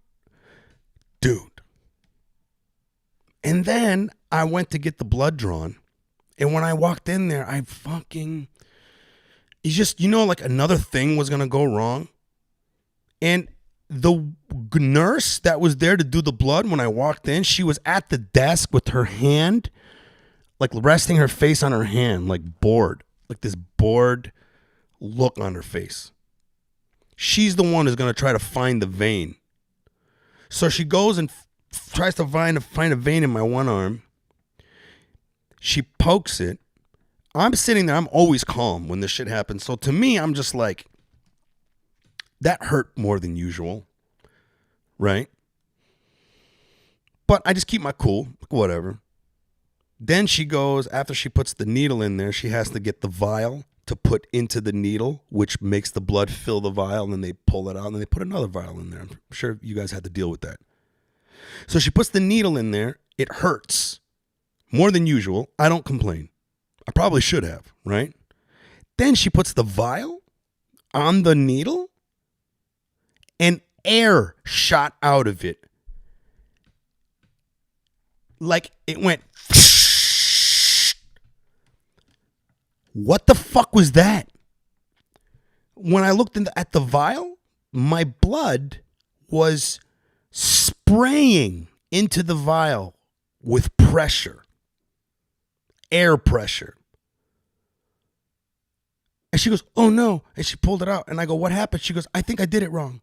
S1: And then I went to get the blood drawn. And when I walked in there, it's just, like another thing was going to go wrong. And the nurse that was there to do the blood, when I walked in, she was at the desk with her hand, like resting her face on her hand, like bored, like this bored look on her face. She's the one who's going to try to find the vein. So she goes and tries to find a vein in my one arm. She pokes it. I'm sitting there. I'm always calm when this shit happens. So to me, I'm just like, that hurt more than usual. Right? But I just keep my cool. Whatever. Then she goes, after she puts the needle in there, she has to get the vial to put into the needle, which makes the blood fill the vial, and then they pull it out, and then they put another vial in there. I'm sure you guys had to deal with that. So she puts the needle in there. It hurts more than usual. I don't complain. I probably should have, right? Then she puts the vial on the needle, and air shot out of it. Like it went. What the fuck was that? When I looked at the vial, my blood was spraying into the vial with pressure, air pressure. And she goes, oh no. And she pulled it out. And I go, what happened? She goes, I think I did it wrong.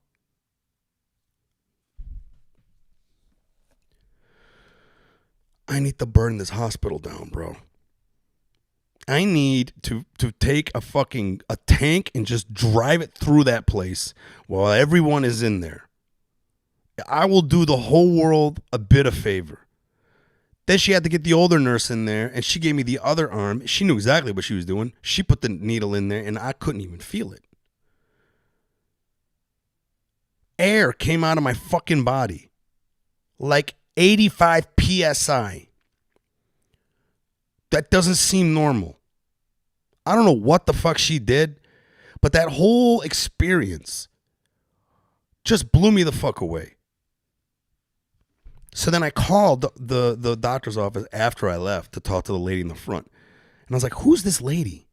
S1: I need to burn this hospital down, bro. I need to take a tank and just drive it through that place while everyone is in there. I will do the whole world a bit of favor. Then she had to get the older nurse in there, and she gave me the other arm. She knew exactly what she was doing. She put the needle in there, and I couldn't even feel it. Air came out of my fucking body. Like 85 PSI. That doesn't seem normal. I don't know what the fuck she did, but that whole experience just blew me the fuck away. So then I called the doctor's office after I left to talk to the lady in the front. And I was like, who's this lady?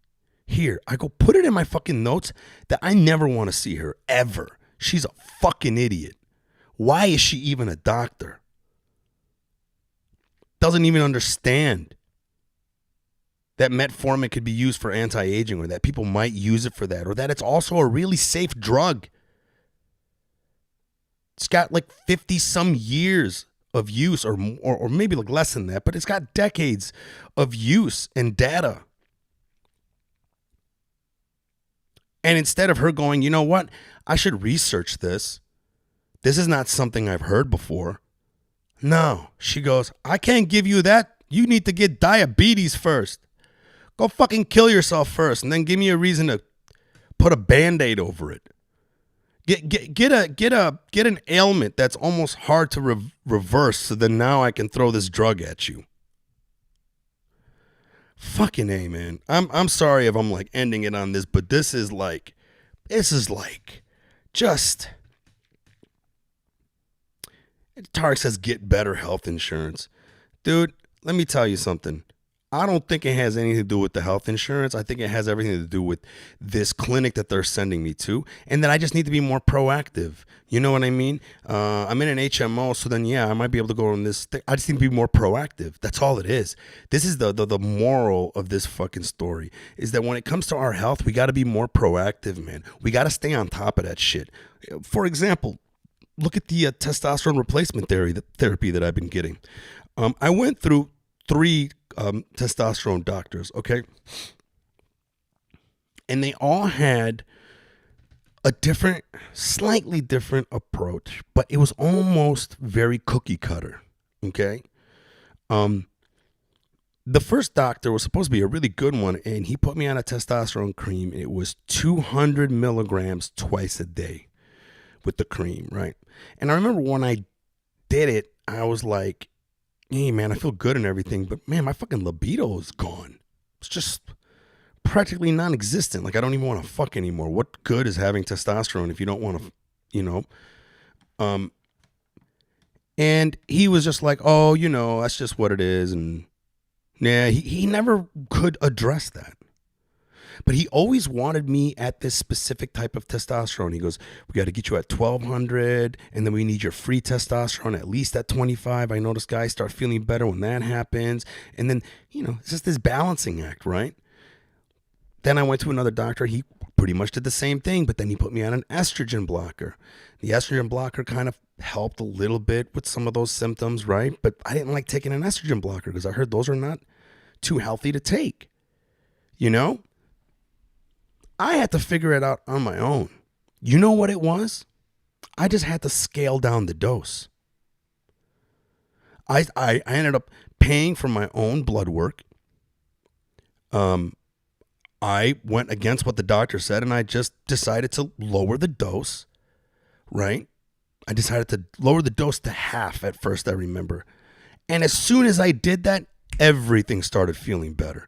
S1: Here, I go, put it in my fucking notes that I never want to see her ever. She's a fucking idiot. Why is she even a doctor? Doesn't even understand that metformin could be used for anti-aging, or that people might use it for that, or that it's also a really safe drug. It's got like 50 some years of use, or maybe like less than that, but it's got decades of use and data. And instead of her going, you know what, I should research this. This is not something I've heard before. No, she goes, I can't give you that. You need to get diabetes first. Go fucking kill yourself first, and then give me a reason to put a Band-Aid over it. Get an ailment that's almost hard to reverse, so then now I can throw this drug at you. Fucking A, man. I'm sorry if I'm like ending it on this, but this is like just. Tarek says get better health insurance. Dude, let me tell you something. I don't think it has anything to do with the health insurance. I think it has everything to do with this clinic that they're sending me to, and that I just need to be more proactive. You know what I mean? I'm in an HMO, so then yeah, I might be able to go on this thing. I just need to be more proactive. That's all it is. This is the moral of this fucking story, is that when it comes to our health, we got to be more proactive, man. We got to stay on top of that shit. For example, look at the testosterone replacement therapy that I've been getting. I went through 3 testosterone doctors, okay? And they all had a slightly different approach, but it was almost very cookie cutter, okay? The first doctor was supposed to be a really good one, and he put me on a testosterone cream. It was 200 milligrams twice a day with the cream, right? And I remember when I did it, I was like, hey, man, I feel good and everything, but man, my fucking libido is gone. It's just practically non-existent. Like, I don't even want to fuck anymore. What good is having testosterone if you don't want to, you know? And he was just like, oh, you know, that's just what it is. And yeah, he never could address that. But he always wanted me at this specific type of testosterone. He goes, we got to get you at 1,200, and then we need your free testosterone at least at 25. I notice guys start feeling better when that happens. And then, you know, it's just this balancing act, right? Then I went to another doctor. He pretty much did the same thing, but then he put me on an estrogen blocker. The estrogen blocker kind of helped a little bit with some of those symptoms, right? But I didn't like taking an estrogen blocker because I heard those are not too healthy to take, you know? I had to figure it out on my own. You know what it was? I just had to scale down the dose. I ended up paying for my own blood work. I went against what the doctor said, and I just decided to lower the dose, right? I decided to lower the dose to half at first, I remember. And as soon as I did that, everything started feeling better.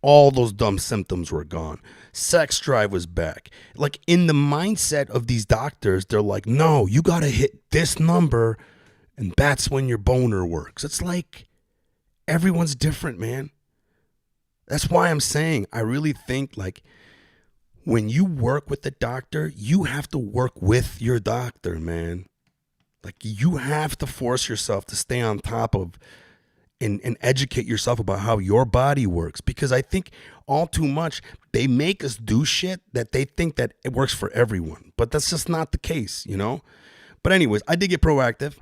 S1: All those dumb symptoms were gone. Sex drive was back. Like, in the mindset of these doctors, they're like, no, you got to hit this number, and that's when your boner works. It's like, everyone's different, man. That's why I'm saying, I really think, like, when you work with the doctor, you have to work with your doctor, man. Like, you have to force yourself to stay on top of and educate yourself about how your body works, because I think all too much they make us do shit that they think that it works for everyone, but that's just not the case, you know. But anyways, I did get proactive.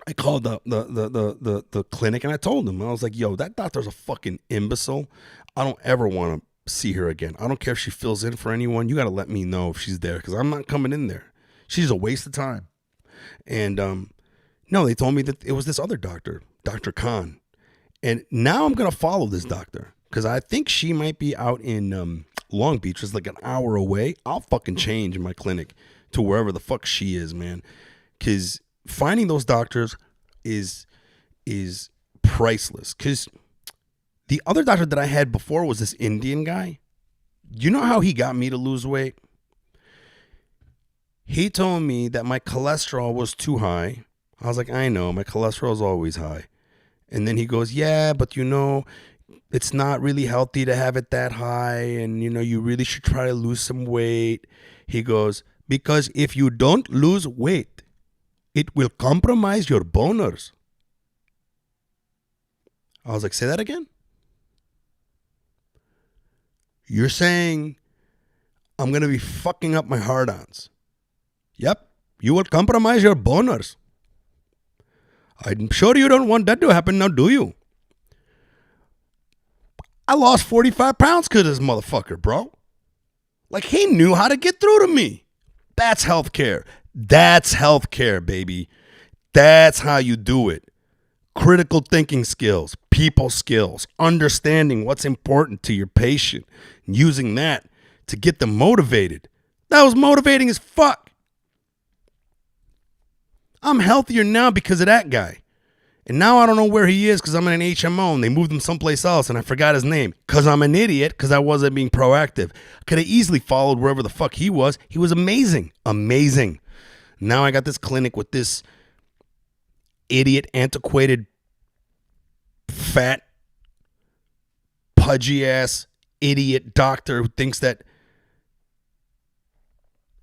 S1: I called the clinic and I told them, I was like, yo, that doctor's a fucking imbecile. I don't ever want to see her again. I don't care if she fills in for anyone. You got to let me know if she's there, because I'm not coming in there. She's a waste of time. And no, they told me that it was this other doctor, Dr. Khan. And now I'm going to follow this doctor, because I think she might be out in Long Beach. It's like an hour away. I'll fucking change my clinic to wherever the fuck she is, man. Because finding those doctors is priceless. Because the other doctor that I had before was this Indian guy. You know how he got me to lose weight? He told me that my cholesterol was too high. I was like, I know, my cholesterol is always high. And then he goes, yeah, but you know, it's not really healthy to have it that high. And, you know, you really should try to lose some weight. He goes, because if you don't lose weight, it will compromise your boners. I was like, say that again? You're saying I'm going to be fucking up my hard-ons. Yep, you will compromise your boners. I'm sure you don't want that to happen now, do you? I lost 45 pounds because of this motherfucker, bro. Like, he knew how to get through to me. That's healthcare. That's healthcare, baby. That's how you do it. Critical thinking skills, people skills, understanding what's important to your patient, and using that to get them motivated. That was motivating as fuck. I'm healthier now because of that guy. And now I don't know where he is because I'm in an HMO and they moved him someplace else and I forgot his name because I'm an idiot because I wasn't being proactive. Could have easily followed wherever the fuck he was. He was amazing. Amazing. Now I got this clinic with this idiot, antiquated, fat, pudgy ass idiot doctor who thinks that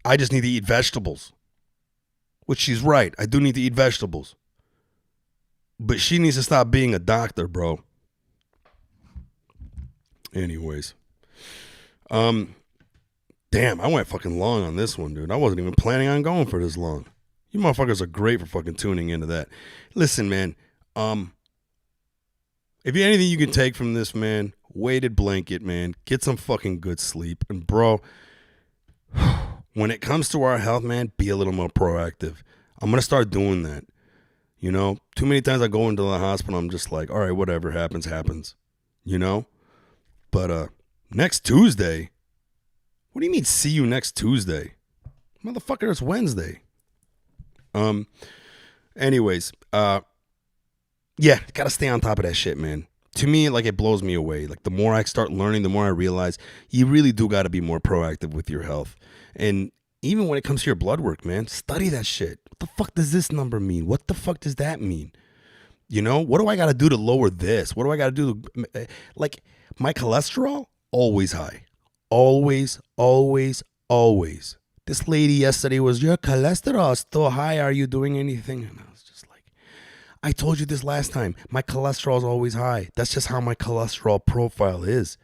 S1: I just need to eat vegetables. Which she's right. I do need to eat vegetables. But she needs to stop being a doctor, bro. Anyways. Damn, I went fucking long on this one, dude. I wasn't even planning on going for this long. You motherfuckers are great for fucking tuning into that. Listen, man. If you anything you can take from this, man, weighted blanket, man. Get some fucking good sleep. And bro, when it comes to our health, man, be a little more proactive. I'm going to start doing that. You know, too many times I go into the hospital, I'm just like, all right, whatever happens, happens. You know? But next Tuesday, what do you mean see you next Tuesday? Motherfucker, it's Wednesday. Anyways, yeah, gotta stay on top of that shit, man. To me, like, it blows me away. Like, the more I start learning, the more I realize you really do gotta be more proactive with your health. And even when it comes to your blood work, man, study that shit. What the fuck does this number mean? What the fuck does that mean? You know, what do I got to do to lower this? What do I got to do to, like, my cholesterol? Always high. Always, always, always. This lady yesterday was, your cholesterol is so high. Are you doing anything? And I was just like, I told you this last time. My cholesterol is always high. That's just how my cholesterol profile is.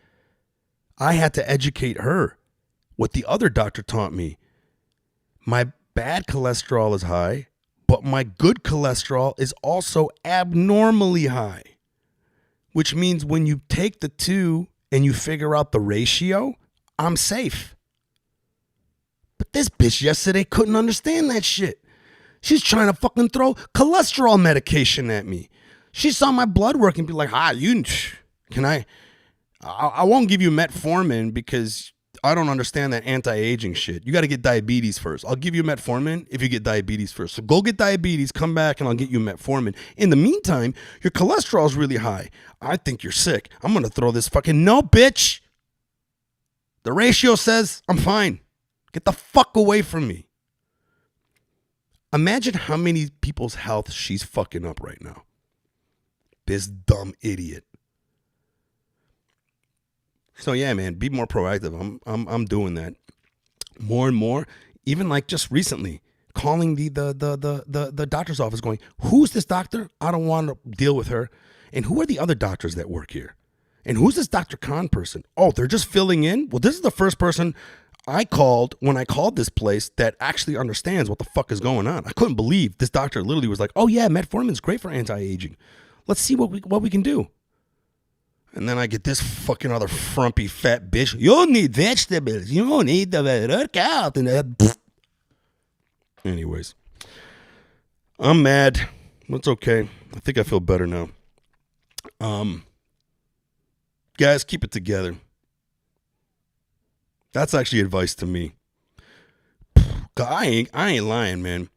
S1: I had to educate her. What the other doctor taught me. My bad cholesterol is high, but my good cholesterol is also abnormally high. Which means when you take the two and you figure out the ratio, I'm safe. But this bitch yesterday couldn't understand that shit. She's trying to fucking throw cholesterol medication at me. She saw my blood work and be like, can I won't give you metformin because I don't understand that anti-aging shit. You got to get diabetes first. I'll give you metformin if you get diabetes first. So go get diabetes, come back, and I'll get you metformin. In the meantime, your cholesterol is really high. I think you're sick. I'm going to throw this fucking... No, bitch. The ratio says I'm fine. Get the fuck away from me. Imagine how many people's health she's fucking up right now. This dumb idiot. So yeah, man, be more proactive. I'm doing that more and more. Even like just recently, calling the doctor's office, going, "Who's this doctor? I don't want to deal with her." And who are the other doctors that work here? And who's this Dr. Khan person? Oh, they're just filling in. Well, this is the first person I called when I called this place that actually understands what the fuck is going on. I couldn't believe this doctor literally was like, "Oh yeah, metformin's great for anti-aging. Let's see what we can do." And then I get this fucking other frumpy fat bitch. You need vegetables. You don't need to work out. And anyways, I'm mad. It's okay. I think I feel better now. Guys, keep it together. That's actually advice to me. I ain't lying, man.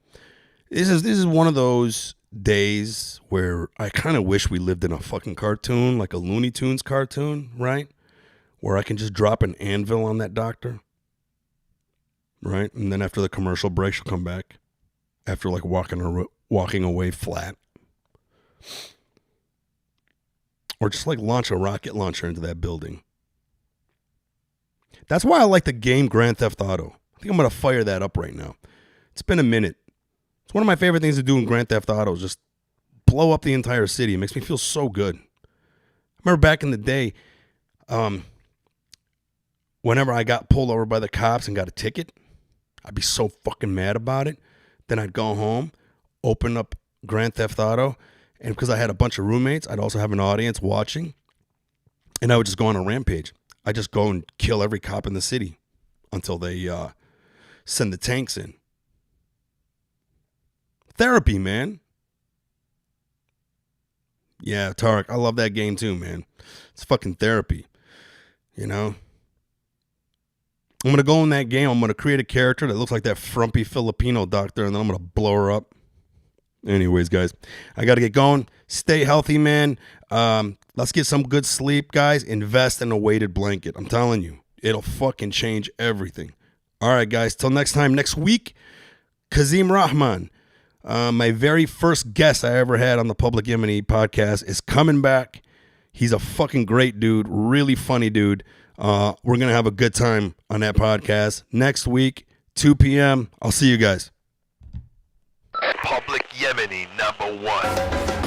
S1: This is one of those days where I kind of wish we lived in a fucking cartoon, like a Looney Tunes cartoon, right? Where I can just drop an anvil on that doctor, right? And then after the commercial break, she'll come back after like walking away flat. Or just like launch a rocket launcher into that building. That's why I like the game Grand Theft Auto. I think I'm going to fire that up right now. It's been a minute. It's one of my favorite things to do in Grand Theft Auto is just blow up the entire city. It makes me feel so good. I remember back in the day, whenever I got pulled over by the cops and got a ticket, I'd be so fucking mad about it. Then I'd go home, open up Grand Theft Auto, and because I had a bunch of roommates, I'd also have an audience watching, and I would just go on a rampage. I'd just go and kill every cop in the city until they send the tanks in. Therapy, man. Yeah, Tarek, I love that game too, man. It's fucking therapy. You know? I'm going to go in that game. I'm going to create a character that looks like that frumpy Filipino doctor, and then I'm going to blow her up. Anyways, guys, I got to get going. Stay healthy, man. Let's get some good sleep, guys. Invest in a weighted blanket. I'm telling you, it'll fucking change everything. All right, guys. Till next time, next week, Kazim Rahman, my very first guest I ever had on the Public Enemy podcast, is coming back. He's a fucking great dude, really funny dude. We're going to have a good time on that podcast next week, 2 p.m. I'll see you guys.
S2: Public Yemeni #1.